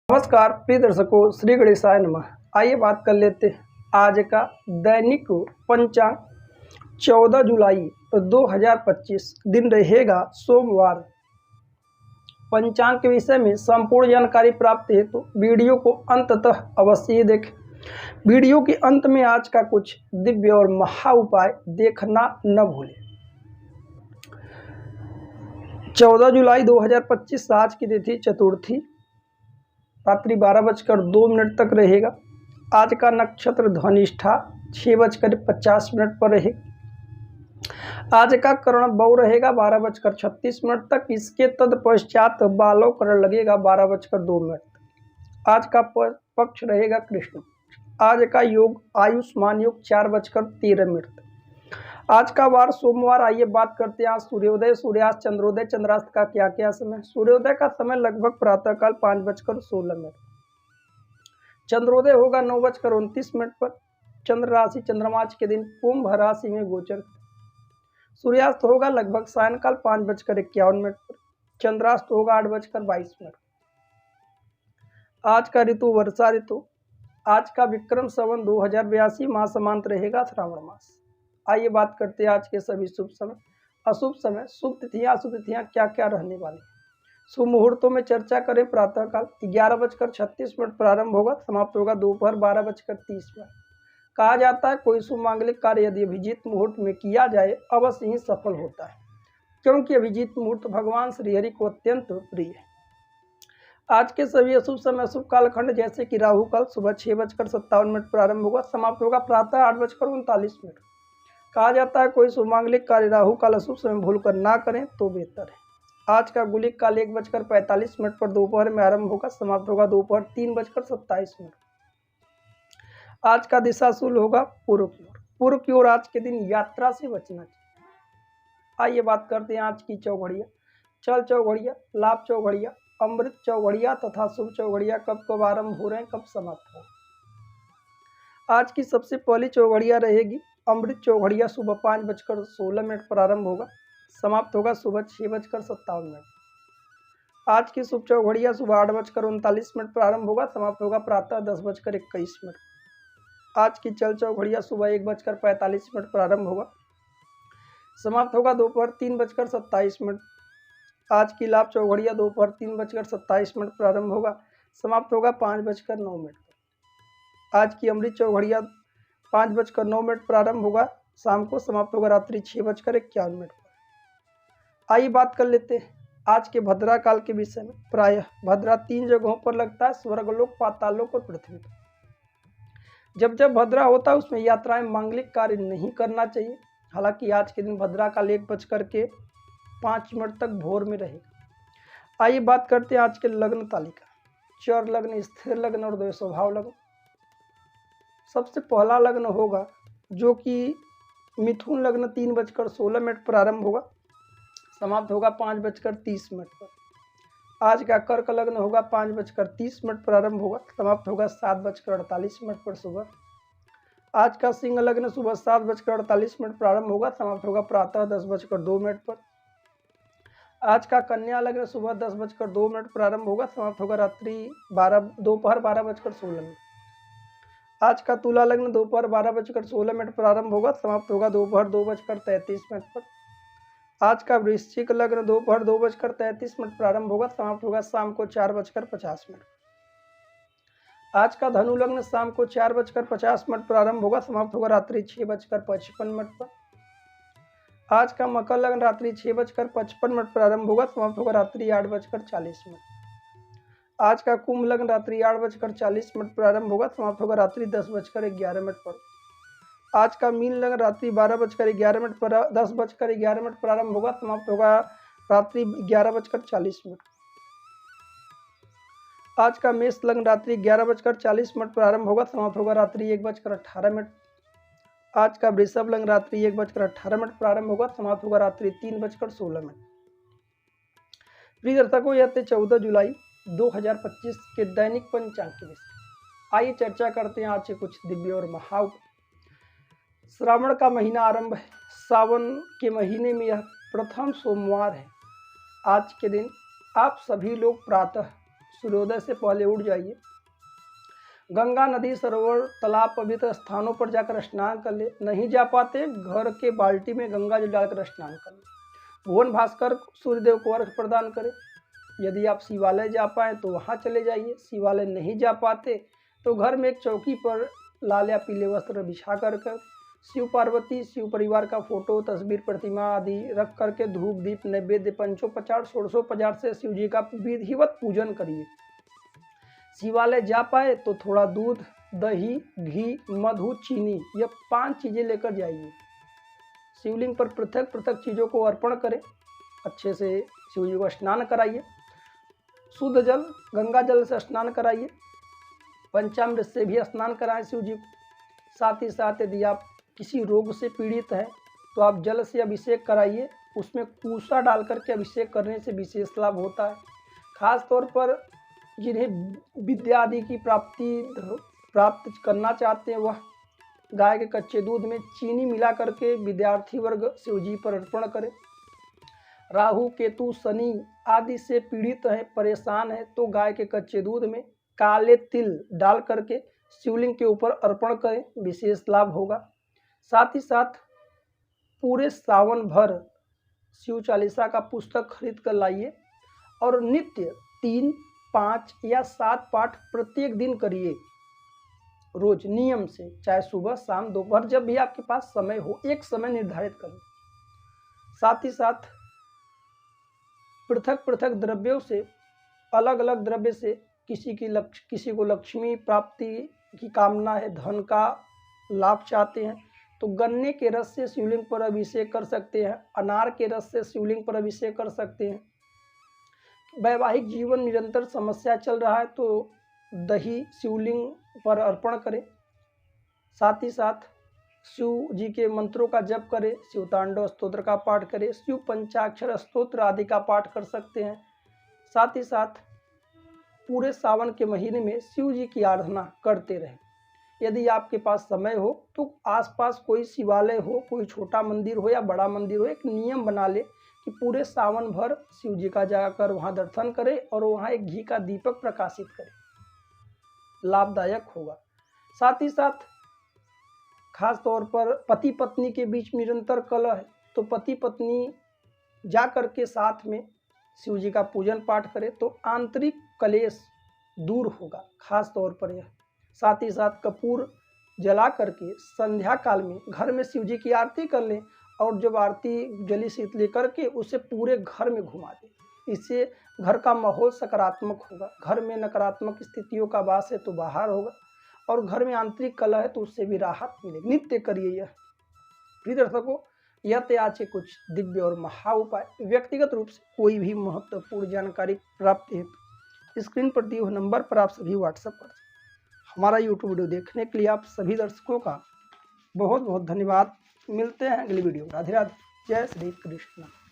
नमस्कार प्रिय दर्शकों, श्री गणेशाय नमः। आइए बात कर लेते हैं आज का दैनिक पंचांग 14 जुलाई 2025 दिन रहेगा सोमवार। पंचांग के विषय में संपूर्ण जानकारी प्राप्त है तो वीडियो को अंत तक अवश्य ही देखें। वीडियो के अंत में आज का कुछ दिव्य और महा उपाय देखना न भूलें। 14 जुलाई 2025 आज की तिथि चतुर्थी, रात्रि 12:02 तक रहेगा। आज का नक्षत्र धनिष्ठा 6:50 पर रहेगा। आज का करण बौ रहेगा 12:36 तक। इसके तत्पश्चात बालो करण लगेगा 12:02 तक। आज का पक्ष रहेगा कृष्ण। आज का योग आयुष्मान योग 4:13 तक। आज का वार सोमवार। आइए बात करते हैं आज सूर्योदय, सूर्यास्त, चंद्रोदय, चंद्रास्त का क्या क्या समय। सूर्योदय का समय लगभग प्रातःकाल 5:16 चंद्रोदय होगा 9:29 पर। चंद्र राशि चंद्रमा के दिन कुंभ राशि में गोचर। सूर्यास्त होगा लगभग सायंकाल 5:51 पर। चंद्रास्त होगा 8:22। आज का ऋतु वर्षा ऋतु। आज का विक्रम संवत 2082 मास समांत रहेगा श्रावण मास। आइए बात करते हैं आज के सभी शुभ समय, अशुभ समय, शुभ तिथियां, अशुभ तिथियां क्या क्या रहने वाली। शुभ मुहूर्तों में चर्चा करें। प्रातःकाल 11:36 प्रारंभ होगा, समाप्त होगा दोपहर 12:30। कहा जाता है कोई शुभ मांगलिक कार्य यदि अभिजीत मुहूर्त में किया जाए अवश्य ही सफल होता है, क्योंकि अभिजीत मुहूर्त भगवान श्रीहरि को अत्यंत प्रिय है। आज के सभी अशुभ समय, अशुभ कालखंड जैसे कि राहु काल सुबह 6:57 प्रारंभ होगा, समाप्त होगा प्रातः 8:39। कहा जाता है कोई शुभ मांगलिक कार्य राहु काल अशुभ समय भूलकर ना करें तो बेहतर है। आज का गुलिक काल 1:45 पर दोपहर में आरंभ होगा, समाप्त होगा दोपहर 3:27। आज का दिशा शूल होगा पूर्व की ओर। पूर्व की ओर आज के दिन यात्रा से बचना चाहिए। आइए बात करते हैं आज की चौघड़िया। चल चौघड़िया, लाभ चौघड़िया, अमृत चौघड़िया तथा शुभ चौघड़िया कब कब आरंभ हो रहे हैं, कब समाप्त हो। आज की सबसे पहली चौघड़िया रहेगी अमृत चौघड़िया। सुबह 5:16 प्रारंभ होगा, समाप्त होगा सुबह 6:57। आज की शुभ चौघड़िया सुबह 8:39 प्रारंभ होगा, समाप्त होगा प्रातः 10:21। आज की चल चौघड़िया सुबह 1:45 प्रारंभ होगा, समाप्त होगा दोपहर 3:27। आज की लाभ चौघड़िया दोपहर 3:27 प्रारंभ होगा, समाप्त होगा 5:09। आज की अमृत चौघड़िया 5:09 प्रारंभ होगा, शाम को समाप्त होगा रात्रि 6:51। आइए बात कर लेते हैं आज के भद्रा काल के विषय में। प्रायः भद्रा 3 जगहों पर लगता है, स्वर्गलोक, पाताललोक और पृथ्वी। जब जब भद्रा होता है उसमें यात्राएं, मांगलिक कार्य नहीं करना चाहिए। हालांकि आज के दिन भद्रा काल 1:05 तक भोर में रहेगा। आइए बात करते हैं आज के लग्न तालिका। चर लग्न, स्थिर लग्न और द्वय स्वभाव लग्न। सबसे पहला लग्न होगा जो कि मिथुन लग्न 3:16 प्रारंभ होगा, समाप्त होगा 5:30 पर। आज का कर्क लग्न होगा 5:30 प्रारंभ होगा, समाप्त होगा 7:48 पर सुबह। आज का सिंह लग्न सुबह 7:48 प्रारंभ होगा, समाप्त होगा प्रातः 10:02 पर। आज का कन्या लग्न सुबह 10:02 प्रारंभ होगा, समाप्त होगा दोपहर 12:16। आज का तुला लग्न दोपहर 12:16 प्रारंभ होगा, समाप्त होगा दोपहर 2:33 पर। आज का वृश्चिक लग्न दोपहर 2:33 प्रारंभ होगा, समाप्त होगा शाम को 4:50। आज का धनु लग्न शाम को 4:50 प्रारंभ होगा, समाप्त होगा रात्रि 6:55 पर। आज का मकर लग्न रात्रि 6:55 प्रारंभ होगा, समाप्त होगा रात्रि 8:40। आज का कुंभ लग्न रात्रि 8:40 प्रारंभ होगा, समाप्त होगा रात्रि 10:11 पर। आज का मीन लग्न रात्रि 12:11 पर 10:11 प्रारंभ होगा, समाप्त होगा रात्रि 11:40। आज का मेष लग्न रात्रि 11:40 प्रारंभ होगा, समाप्त होगा रात्रि 1:18। आज का वृषभ लग्न रात्रि 1:18 प्रारंभ होगा, समाप्त होगा रात्रि 3:16। प्रिय दर्शकों, यह थे 14 जुलाई 2025 के दैनिक पंचांग के विषय। आइए चर्चा करते हैं आज के कुछ दिव्य और महा। श्रावण का महीना आरंभ है। सावन के महीने में यह प्रथम सोमवार है। आज के दिन आप सभी लोग प्रातः सूर्योदय से पहले उठ जाइए। गंगा, नदी, सरोवर, तालाब, पवित्र स्थानों पर जाकर स्नान कर ले। नहीं जा पाते, घर के बाल्टी में गंगा जल डालकर स्नान कर ले। भुवन भास्कर सूर्यदेव को अर्घ्य प्रदान करें। यदि आप शिवालय जा पाएँ तो वहाँ चले जाइए। शिवालय नहीं जा पाते तो घर में एक चौकी पर लाल या पीले वस्त्र बिछा कर शिव पार्वती, शिव परिवार का फोटो, तस्वीर, प्रतिमा आदि रख करके धूप, दीप, नैवेद्य, पंचोपचार, षोडशोपचार से शिव जी का विधिवत पूजन करिए। शिवालय जा पाए तो थोड़ा दूध, दही, घी, मधु, चीनी, यह 5 चीज़ें लेकर जाइए। शिवलिंग पर पृथक पृथक चीज़ों को अर्पण करें। अच्छे से शिव जी को स्नान कराइए। शुद्ध जल, गंगा जल से स्नान कराइए। पंचामृत से भी स्नान कराएं शिव जी को। साथ ही साथ यदि आप किसी रोग से पीड़ित हैं तो आप जल से अभिषेक कराइए। उसमें पूसा डाल करके अभिषेक करने से विशेष लाभ होता है। खास तौर पर जिन्हें विद्या आदि की प्राप्त करना चाहते हैं वह गाय के कच्चे दूध में चीनी मिला करके विद्यार्थी वर्ग शिव जी पर अर्पण करें। राहु, केतु, शनि आदि से पीड़ित है, परेशान है तो गाय के कच्चे दूध में काले तिल डाल करके शिवलिंग के ऊपर अर्पण करें, विशेष लाभ होगा। साथ ही साथ पूरे सावन भर शिव चालीसा का पुस्तक खरीद कर लाइए और नित्य 3, 5 या 7 पाठ प्रत्येक दिन करिए, रोज नियम से, चाहे सुबह, शाम, दोपहर, जब भी आपके पास समय हो, एक समय निर्धारित करें। साथ ही साथ पृथक पृथक द्रव्यों से, अलग अलग द्रव्य से किसी को लक्ष्मी प्राप्ति की कामना है, धन का लाभ चाहते हैं तो गन्ने के रस से शिवलिंग पर अभिषेक कर सकते हैं। अनार के रस से शिवलिंग पर अभिषेक कर सकते हैं। वैवाहिक जीवन निरंतर समस्या चल रहा है तो दही शिवलिंग पर अर्पण करें। साथ ही साथ शिव जी के मंत्रों का जप करें, शिव तांडव स्तोत्र का पाठ करें, शिव पंचाक्षर स्तोत्र आदि का पाठ कर सकते हैं। साथ ही साथ पूरे सावन के महीने में शिव जी की आराधना करते रहें। यदि आपके पास समय हो तो आसपास कोई शिवालय हो, कोई छोटा मंदिर हो या बड़ा मंदिर हो, एक नियम बना ले कि पूरे सावन भर शिव जी का जाकर वहाँ दर्शन करें और वहाँ एक घी का दीपक प्रकाशित करें, लाभदायक होगा। साथ ही साथ खास तौर पर पति पत्नी के बीच निरंतर कलह है तो पति पत्नी जा कर के साथ में शिव जी का पूजन पाठ करें तो आंतरिक कलेश दूर होगा, खास तौर पर यह। साथ ही साथ कपूर जला करके संध्या काल में घर में शिव जी की आरती कर लें और जब आरती जली शीतली करके उसे पूरे घर में घुमा दें। इससे घर का माहौल सकारात्मक होगा। घर में नकारात्मक स्थितियों का वास है तो बाहर होगा और घर में आंतरिक कलह है तो उससे भी राहत मिलेगी। नित्य करिए यह। प्रिय दर्शकों, यह थे आज के कुछ दिव्य और महा उपाय। व्यक्तिगत रूप से कोई भी महत्वपूर्ण जानकारी प्राप्त हेतु स्क्रीन पर दिए हुए नंबर पर आप सभी व्हाट्सएप कर सकते। हमारा यूट्यूब वीडियो देखने के लिए आप सभी दर्शकों का बहुत बहुत धन्यवाद। मिलते हैं अगली वीडियो। राधे राधे। जय श्री कृष्ण।